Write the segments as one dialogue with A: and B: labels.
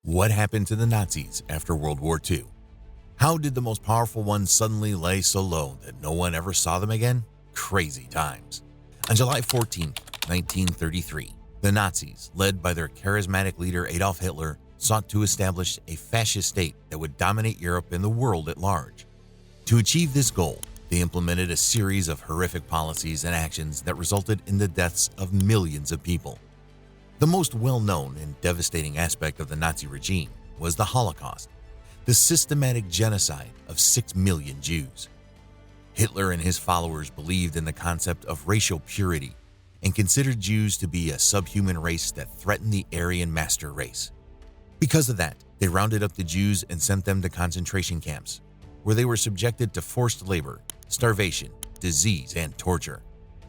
A: What happened to the Nazis after World War II? How did the most powerful ones suddenly lay so low that no one ever saw them again? Crazy times. On July 14, 1933, the Nazis, led by their charismatic leader Adolf Hitler, sought to establish a fascist state that would dominate Europe and the world at large. To achieve this goal, they implemented a series of horrific policies and actions that resulted in the deaths of millions of people. The most well-known and devastating aspect of the Nazi regime was the Holocaust, the systematic genocide of 6 million Jews. Hitler and his followers believed in the concept of racial purity and considered Jews to be a subhuman race that threatened the Aryan master race. Because of that, they rounded up the Jews and sent them to concentration camps, where they were subjected to forced labor, starvation, disease, and torture.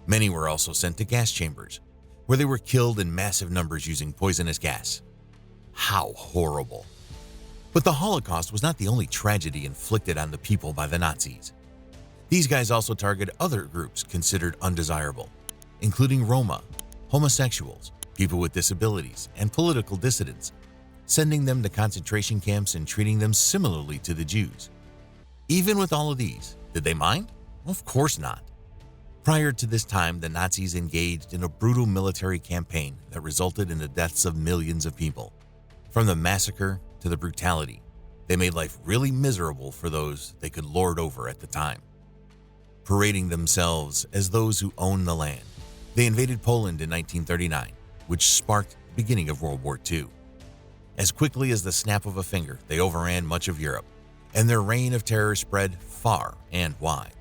A: Many were also sent to gas chambers, where they were killed in massive numbers using poisonous gas. How horrible! But the Holocaust was not the only tragedy inflicted on the people by the Nazis. These guys also targeted other groups considered undesirable, including Roma, homosexuals, people with disabilities, and political dissidents, sending them to concentration camps and treating them similarly to the Jews. Even with all of these, did they mind? Of course not. Prior to this time, the Nazis engaged in a brutal military campaign that resulted in the deaths of millions of people. From the massacre to the brutality, they made life really miserable for those they could lord over at the time. Parading themselves as those who owned the land, they invaded Poland in 1939, which sparked the beginning of World War II. As quickly as the snap of a finger, they overran much of Europe, and their reign of terror spread far and wide.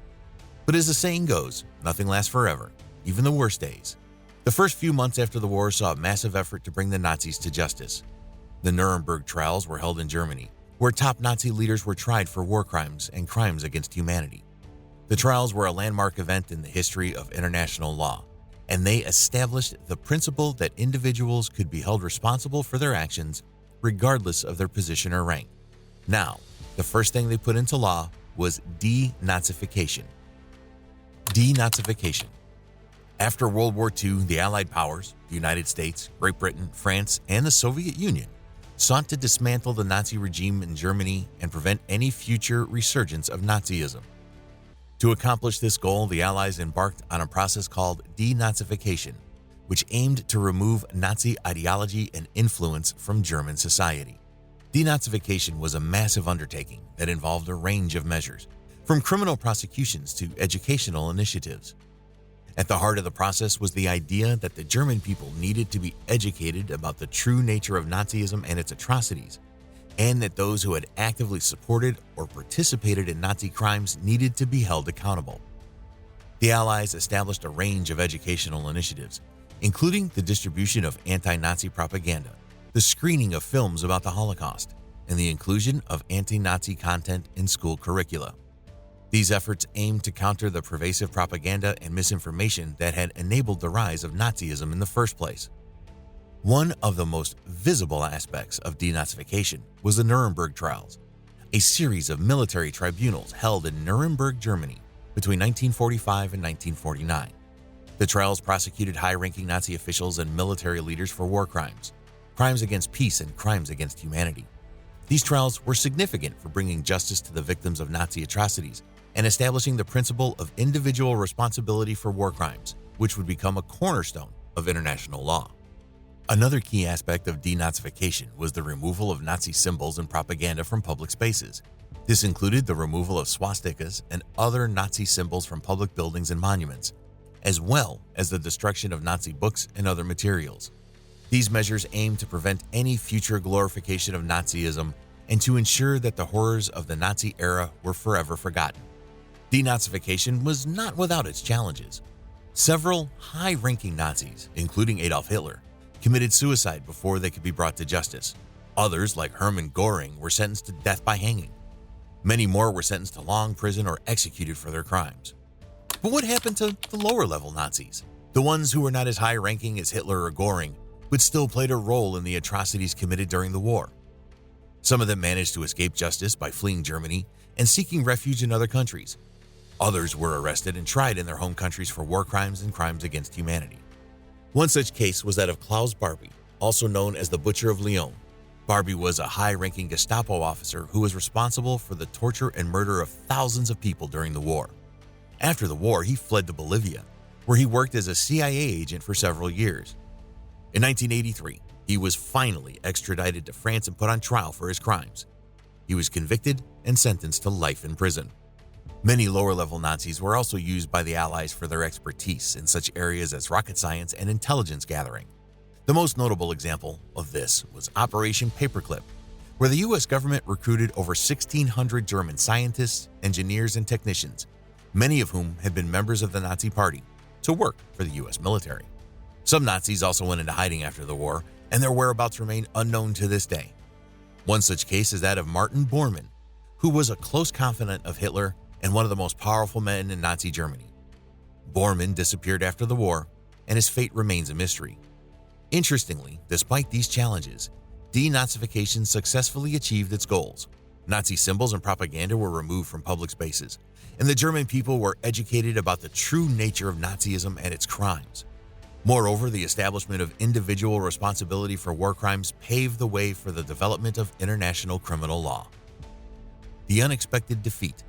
A: But as the saying goes, nothing lasts forever, even the worst days. The first few months after the war saw a massive effort to bring the Nazis to justice. The Nuremberg trials were held in Germany, where top Nazi leaders were tried for war crimes and crimes against humanity. The trials were a landmark event in the history of international law, and they established the principle that individuals could be held responsible for their actions regardless of their position or rank. Now, the first thing they put into law was denazification. Denazification. After World War II, the Allied powers, the United States, Great Britain, France, and the Soviet Union, sought to dismantle the Nazi regime in Germany and prevent any future resurgence of Nazism. To accomplish this goal, the Allies embarked on a process called denazification, which aimed to remove Nazi ideology and influence from German society. Denazification was a massive undertaking that involved a range of measures, from criminal prosecutions to educational initiatives. At the heart of the process was the idea that the German people needed to be educated about the true nature of Nazism and its atrocities, and that those who had actively supported or participated in Nazi crimes needed to be held accountable. The Allies established a range of educational initiatives, including the distribution of anti-Nazi propaganda, the screening of films about the Holocaust, and the inclusion of anti-Nazi content in school curricula. These efforts aimed to counter the pervasive propaganda and misinformation that had enabled the rise of Nazism in the first place. One of the most visible aspects of denazification was the Nuremberg trials, a series of military tribunals held in Nuremberg, Germany, between 1945 and 1949. The trials prosecuted high-ranking Nazi officials and military leaders for war crimes, crimes against peace, and crimes against humanity. These trials were significant for bringing justice to the victims of Nazi atrocities and establishing the principle of individual responsibility for war crimes, which would become a cornerstone of international law. Another key aspect of denazification was the removal of Nazi symbols and propaganda from public spaces. This included the removal of swastikas and other Nazi symbols from public buildings and monuments, as well as the destruction of Nazi books and other materials. These measures aimed to prevent any future glorification of Nazism and to ensure that the horrors of the Nazi era were forever forgotten. Denazification was not without its challenges. Several high-ranking Nazis, including Adolf Hitler, committed suicide before they could be brought to justice. Others, like Hermann Göring, were sentenced to death by hanging. Many more were sentenced to long prison or executed for their crimes. But what happened to the lower-level Nazis? The ones who were not as high-ranking as Hitler or Göring, but still played a role in the atrocities committed during the war. Some of them managed to escape justice by fleeing Germany and seeking refuge in other countries. Others were arrested and tried in their home countries for war crimes and crimes against humanity. One such case was that of Klaus Barbie, also known as the Butcher of Lyon. Barbie was a high-ranking Gestapo officer who was responsible for the torture and murder of thousands of people during the war. After the war, he fled to Bolivia, where he worked as a CIA agent for several years. In 1983, he was finally extradited to France and put on trial for his crimes. He was convicted and sentenced to life in prison. Many lower-level Nazis were also used by the Allies for their expertise in such areas as rocket science and intelligence gathering. The most notable example of this was Operation Paperclip, where the U.S. government recruited over 1,600 German scientists, engineers, and technicians, many of whom had been members of the Nazi Party, to work for the U.S. military. Some Nazis also went into hiding after the war, and their whereabouts remain unknown to this day. One such case is that of Martin Bormann, who was a close confidant of Hitler and one of the most powerful men in Nazi Germany. Bormann disappeared after the war, and his fate remains a mystery. Interestingly, despite these challenges, denazification successfully achieved its goals. Nazi symbols and propaganda were removed from public spaces, and the German people were educated about the true nature of Nazism and its crimes. Moreover, the establishment of individual responsibility for war crimes paved the way for the development of international criminal law. The unexpected defeat.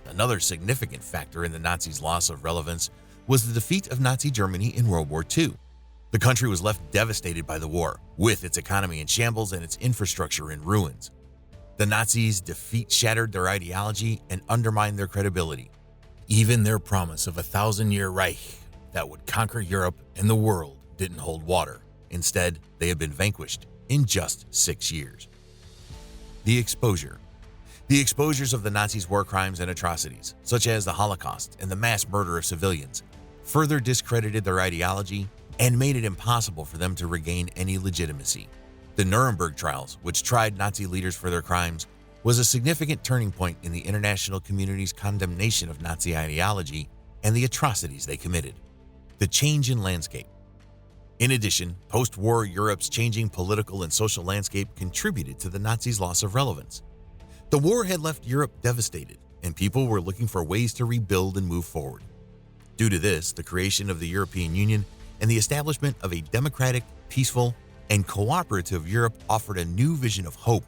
A: Another significant factor in the Nazis' loss of relevance was the defeat of Nazi Germany in World War II. The country was left devastated by the war, with its economy in shambles and its infrastructure in ruins. The Nazis' defeat shattered their ideology and undermined their credibility. Even their promise of a 1,000-year Reich that would conquer Europe and the world didn't hold water. Instead, they had been vanquished in just 6 years. The exposure. The exposures of the Nazis' war crimes and atrocities, such as the Holocaust and the mass murder of civilians, further discredited their ideology and made it impossible for them to regain any legitimacy. The Nuremberg trials, which tried Nazi leaders for their crimes, was a significant turning point in the international community's condemnation of Nazi ideology and the atrocities they committed. The change in landscape. In addition, post-war Europe's changing political and social landscape contributed to the Nazis' loss of relevance. The war had left Europe devastated, and people were looking for ways to rebuild and move forward. Due to this, the creation of the European Union and the establishment of a democratic, peaceful, and cooperative Europe offered a new vision of hope,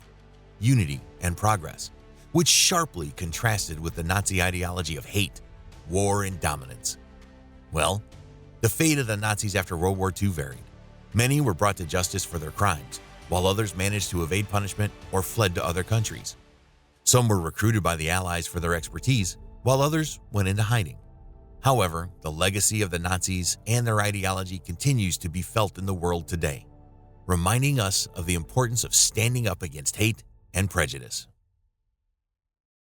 A: unity, and progress, which sharply contrasted with the Nazi ideology of hate, war, and dominance. Well, the fate of the Nazis after World War II varied. Many were brought to justice for their crimes, while others managed to evade punishment or fled to other countries. Some were recruited by the Allies for their expertise, while others went into hiding. However, the legacy of the Nazis and their ideology continues to be felt in the world today, reminding us of the importance of standing up against hate and prejudice.